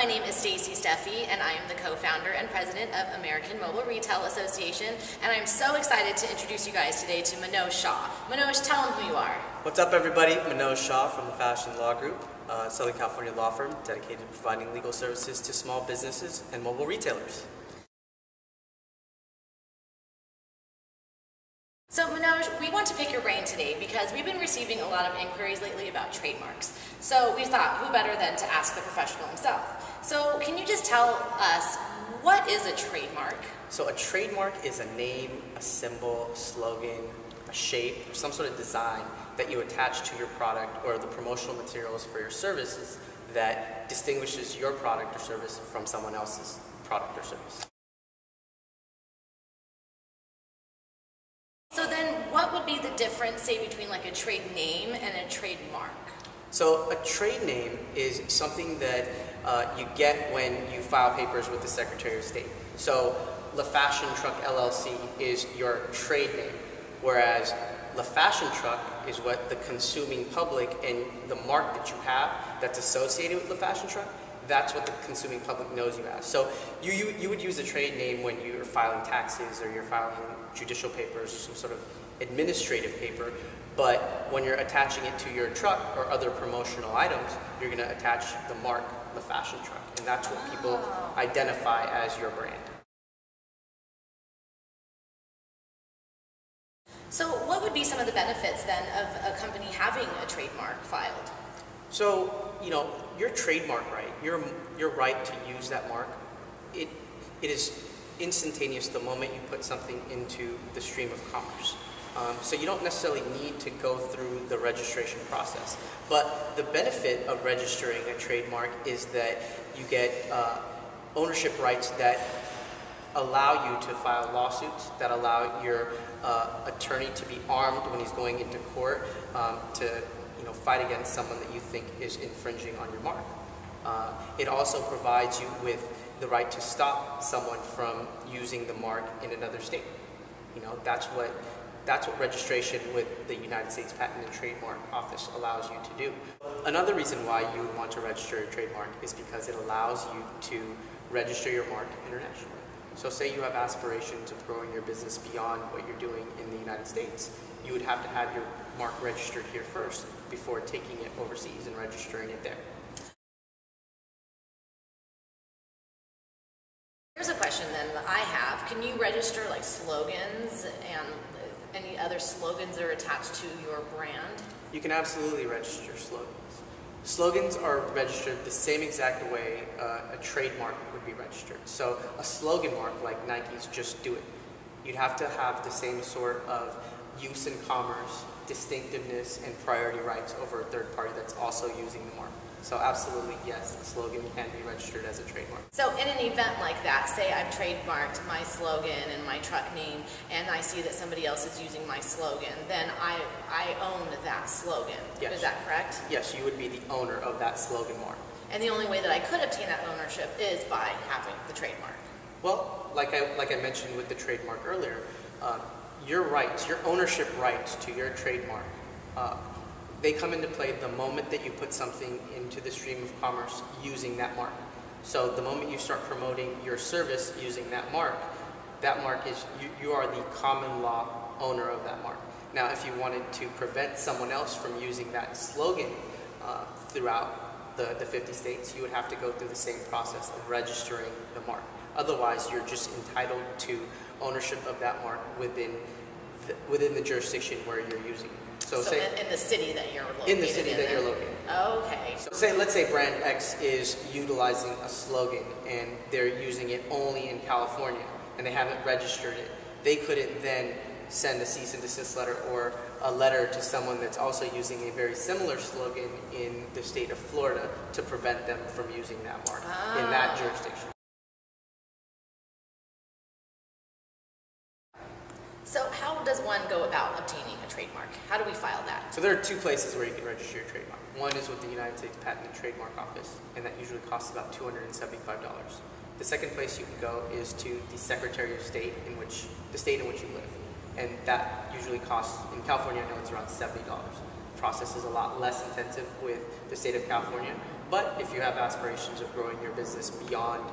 my name is Stacey Steffe, and I am the co-founder and president of American Mobile Retail Association, and I'm so excited to introduce you guys today to Manoj Shah. Manoj, tell them who you are. What's up, everybody? Manoj Shah from the Fashion Law Group, Southern California law firm dedicated to providing legal services to small businesses and mobile retailers. So Manoj, we want to pick your brain today because we've been receiving a lot of inquiries lately about trademarks. So we thought, who better than to ask the professional himself? So can you just tell us, what is a trademark? So a trademark is a name, a symbol, a slogan, a shape, or some sort of design that you attach to your product or the promotional materials for your services that distinguishes your product or service from someone else's product or service. So then what would be the difference, say, between like a trade name and a trademark? So a trade name is something that you get when you file papers with the Secretary of State. So La Fashion Truck LLC is your trade name, whereas La Fashion Truck is what the consuming public and the mark that you have that's associated with La Fashion Truck, that's what the consuming public knows you as. So you would use a trade name when you're filing taxes or you're filing judicial papers or some sort of administrative paper, but when you're attaching it to your truck or other promotional items, you're going to attach the mark La Fashion Truck, and that's what people identify as your brand. So what would be some of the benefits then of a company having a trademark filed? So, your trademark right, your right to use that mark, it is instantaneous the moment you put something into the stream of commerce. So you don't necessarily need to go through the registration process. But the benefit of registering a trademark is that you get ownership rights that allow you to file lawsuits, that allow your attorney to be armed when he's going into court to fight against someone that you think is infringing on your mark. It also provides you with the right to stop someone from using the mark in another state. That's what registration with the United States Patent and Trademark Office allows you to do. Another reason why you would want to register a trademark is because it allows you to register your mark internationally. So say you have aspirations of growing your business beyond what you're doing in the United States, you would have to have your mark registered here first before taking it overseas and registering it there. Here's a question then that I have. Can you register like slogans and any other slogans that are attached to your brand? You can absolutely register slogans. Slogans are registered the same exact way a trademark would be registered. So a slogan mark like Nike's Just Do It, you'd have to have the same sort of use in commerce, distinctiveness, and priority rights over a third party that's also using the mark. So absolutely, yes, a slogan can be registered as a trademark. So in an event like that, say I've trademarked my slogan and my truck name, and I see that somebody else is using my slogan, then I own that slogan. Yes. Is that correct? Yes, you would be the owner of that slogan mark. And the only way that I could obtain that ownership is by having the trademark. Well, like I mentioned with the trademark earlier, your rights, your ownership rights to your trademark, they come into play the moment that you put something into the stream of commerce using that mark. So the moment you start promoting your service using that mark is, you are the common law owner of that mark. Now, if you wanted to prevent someone else from using that slogan throughout the 50 states, you would have to go through the same process of registering the mark. Otherwise, you're just entitled to ownership of that mark within the jurisdiction where you're using it. So say in the city that you're located in. The city that you're located. Okay. So let's say brand X is utilizing a slogan and they're using it only in California and they haven't registered it. They couldn't then send a cease and desist letter or a letter to someone that's also using a very similar slogan in the state of Florida to prevent them from using that mark in that jurisdiction. So how does one go about obtaining a trademark? How do we file that? So there are two places where you can register your trademark. One is with the United States Patent and Trademark Office, and that usually costs about $275. The second place you can go is to the Secretary of State the state in which you live. And that usually costs, in California I know it's around $70. The process is a lot less intensive with the state of California, But if you have aspirations of growing your business beyond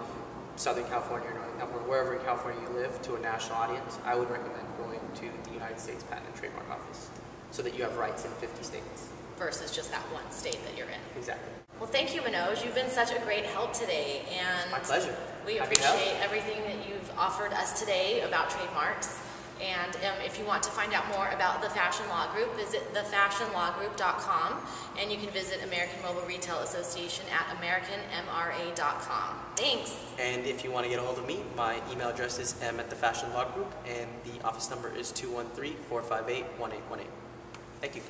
Southern California or Northern California, wherever in California you live, to a national audience, I would recommend going to the United States Patent and Trademark Office so that you have rights in 50 states. Versus just that one state that you're in. Exactly. Well, thank you, Manoj. You've been such a great help today, and my pleasure. We appreciate everything that you've offered us today about trademarks. And if you want to find out more about the Fashion Law Group, visit thefashionlawgroup.com, and you can visit American Mobile Retail Association at americanmra.com. Thanks. And if you want to get a hold of me, my email address is m@thefashionlawgroup, and the office number is 213-458-1818. Thank you.